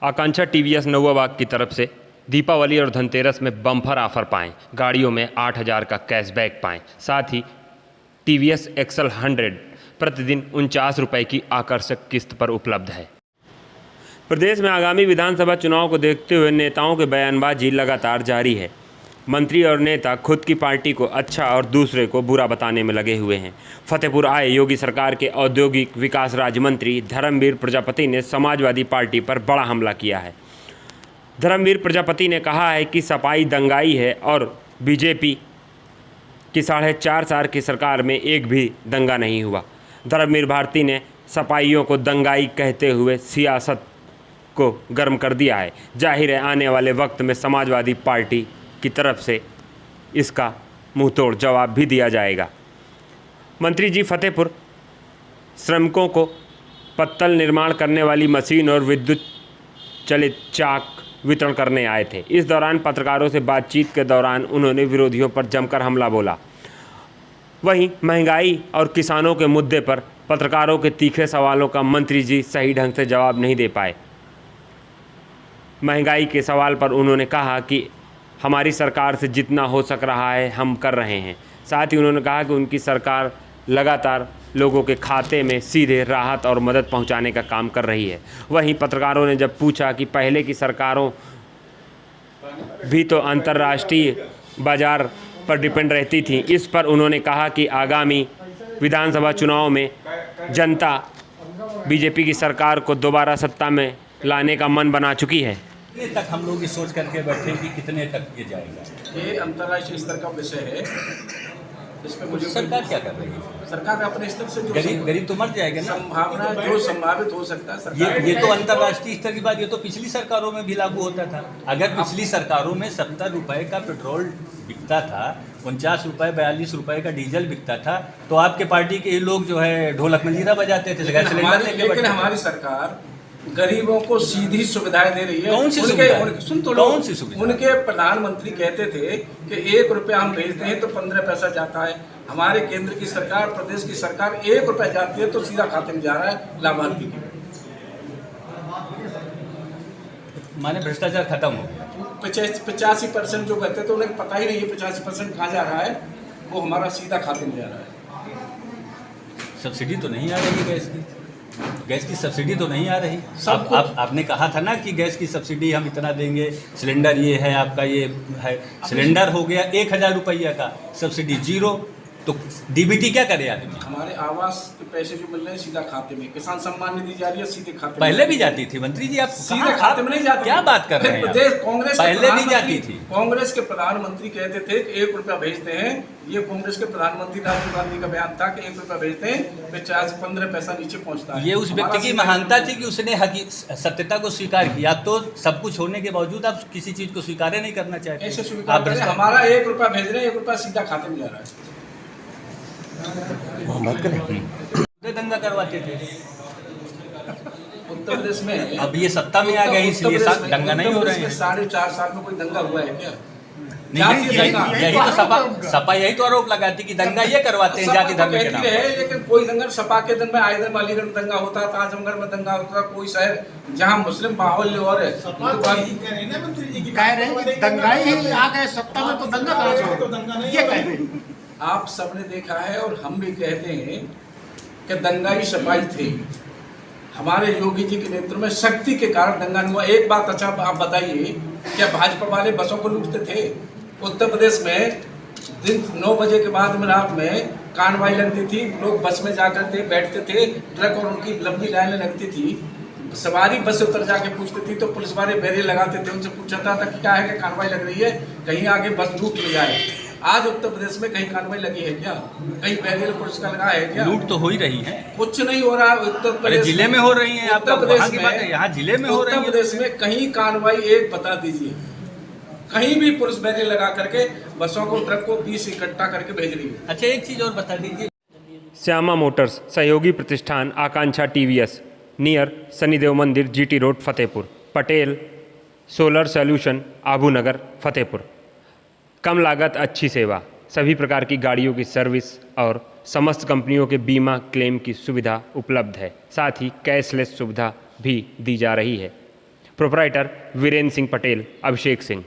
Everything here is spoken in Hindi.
आकांक्षा टीवीएस नौवाबाग की तरफ से दीपावली और धनतेरस में बम्पर ऑफर पाएं। गाड़ियों में 8,000 का कैशबैक पाएं। साथ ही टीवीएस एक्सल 100 प्रतिदिन 49 रुपये की आकर्षक किस्त पर उपलब्ध है। प्रदेश में आगामी विधानसभा चुनाव को देखते हुए नेताओं की बयानबाजी लगातार जारी है। मंत्री और नेता खुद की पार्टी को अच्छा और दूसरे को बुरा बताने में लगे हुए हैं। फतेहपुर आए योगी सरकार के औद्योगिक विकास राज्य मंत्री धर्मवीर प्रजापति ने समाजवादी पार्टी पर बड़ा हमला किया है। धर्मवीर प्रजापति ने कहा है कि सपाई दंगाई है और बीजेपी की 4.5 साल की सरकार में एक भी दंगा नहीं हुआ। धर्मवीर भारती ने सपाइयों को दंगाई कहते हुए सियासत को गर्म कर दिया है। जाहिर है आने वाले वक्त में समाजवादी पार्टी की तरफ से इसका मुंहतोड़ जवाब भी दिया जाएगा। मंत्री जी फतेहपुर श्रमिकों को पत्तल निर्माण करने वाली मशीन और विद्युत चलित चाक वितरण करने आए थे। इस दौरान पत्रकारों से बातचीत के दौरान उन्होंने विरोधियों पर जमकर हमला बोला। वहीं महंगाई और किसानों के मुद्दे पर पत्रकारों के तीखे सवालों का मंत्री जी सही ढंग से जवाब नहीं दे पाए। महंगाई के सवाल पर उन्होंने कहा कि हमारी सरकार से जितना हो सक रहा है हम कर रहे हैं। साथ ही उन्होंने कहा कि उनकी सरकार लगातार लोगों के खाते में सीधे राहत और मदद पहुंचाने का काम कर रही है। वहीं पत्रकारों ने जब पूछा कि पहले की सरकारों भी तो अंतर्राष्ट्रीय बाजार पर डिपेंड रहती थी, इस पर उन्होंने कहा कि आगामी विधानसभा चुनाव में जनता बीजेपी की सरकार को दोबारा सत्ता में लाने का मन बना चुकी है। कितने तक हम लोग ये सोच करके बैठे कि कितने तक ये जाएगा? ये अंतर्राष्ट्रीय स्तर का विषय है। इसमें मुझे सरकार क्या कर रही है? सरकार अपने स्तर से जो गरीब तो मर जाएगा ना। संभावना जो संभावित हो सकता है सरकार ये तो अंतर्राष्ट्रीय स्तर की बात, ये तो पिछली सरकारों में भी लागू होता था। अगर पिछली सरकारों में 70 रुपए का पेट्रोल बिकता था, 49 रुपए 42 रुपए का डीजल बिकता था, तो आपके पार्टी के लोग जो है ढोलक मंजीरा बजाते थे। लेकिन हमारी सरकार गरीबों को सीधी सुविधाएं दे रही है। कौन सी सुविधा? उनके प्रधानमंत्री कहते थे कि 1 रुपया हम भेजते हैं तो 15 पैसा जाता है। हमारे केंद्र की सरकार, प्रदेश की सरकार 1 रुपया जाती है तो सीधा खाते में जा रहा है लाभार्थी के। माने भ्रष्टाचार खत्म हो गया। 85% जो कहते थे उन्हें पता ही नहीं है 85% कहाँ जा रहा है, वो हमारा सीधा खाते में जा रहा है। सब्सिडी तो नहीं आ रही गैस की सब्सिडी तो नहीं आ रही। आपने कहा था ना कि गैस की सब्सिडी हम इतना देंगे, सिलेंडर ये है आपका, ये है सिलेंडर हो गया 1,000 रुपया का सब्सिडी जीरो, तो डीबीटी क्या करे आदमी? हमारे आवास के पैसे जो मिल रहे हैं सीधा खाते में, किसान सम्मान निधि जा रही है सीधे खाते में। पहले भी जाती थी मंत्री जी, आप सीधे खाते में नहीं जाती। क्या बात कर रहे हैं? प्रदेश कांग्रेस पहले भी जाती थी। कांग्रेस के प्रधानमंत्री कहते थे कि 1 रुपया भेजते हैं। ये कांग्रेस के प्रधानमंत्री राजीव गांधी का बयान था कि 1 रुपया भेजते हैं, 15 पैसा नीचे पहंचता है। ये उस व्यक्ति की महानता थी कि उसने सत्यता को स्वीकार किया। तो सब कुछ होने के बावजूद आप किसी चीज को स्वीकार नहीं करना चाहते। ऐसे स्वीकार करें, हमारा 1 रुपया भेज रहे हैं, 1 रुपया सीधा खाते में जा रहा है। दंगा करवाते थे उत्तर प्रदेश में। अब ये सत्ता में आ गए इसलिए दंगा नहीं हो रहे हैं। 4.5 साल में कोई दंगा हुआ है क्या? यही तो सपा यही तो आरोप लगाती कि दंगा ये करवाते हैं जाति धर्म के नाम पे। लेकिन कोई दंगा सपा के दिन में आयदन अलीगढ़ में दंगा होता था, आजमगढ़ में दंगा होता था। कोई शहर जहाँ मुस्लिम बाहुल्य और सत्ता में तो दंगा कहाँ से होगा? ये कह रहे हैं। आप सबने देखा है और हम भी कहते हैं कि दंगाई सफाई थे। हमारे योगी जी के नेतृत्व में शक्ति के कारण दंगा नहीं हुआ। एक बात अच्छा आप बताइए, क्या भाजपा वाले बसों को लूटते थे? उत्तर प्रदेश में दिन 9 बजे के बाद में रात में कार्रवाई लगती थी, लोग बस में जाकर के बैठते थे, ट्रक और उनकी लंबी लाइनें लगती थी। सवारी बस से उतर जाके पूछती थी तो पुलिस वाले बैरियर लगाते थे, उनसे पूछता था कि क्या है कि कार्रवाई लग रही है, कहीं आगे बस लूट ले जाए। आज उत्तर प्रदेश में कहीं कार्रवाई लगी है क्या? कहीं बैरियर पुलिस का लगा है क्या? लूट तो हो ही रही है। कुछ नहीं हो रहा उत्तर प्रदेश जिले में हो रही है। उत्तर प्रदेश में यहाँ जिले में हो रही है। उत्तर प्रदेश में कहीं कार्रवाई एक बता दीजिए, कहीं भी पुलिस बैरियर लगा करके बसों को, ट्रक को 20 इकट्ठा करके भेज रही है। अच्छा एक चीज और बता दीजिए। श्यामा मोटर्स सहयोगी प्रतिष्ठान आकांक्षा टीवीएस नियर शनिदेव मंदिर GT road Fatehpur. Patel solar solution Abu Nagar Fatehpur. कम लागत अच्छी सेवा, सभी प्रकार की गाड़ियों की सर्विस और समस्त कंपनियों के बीमा क्लेम की सुविधा उपलब्ध है। साथ ही कैशलेस सुविधा भी दी जा रही है। प्रोपराइटर वीरेंद्र सिंह पटेल, अभिषेक सिंह।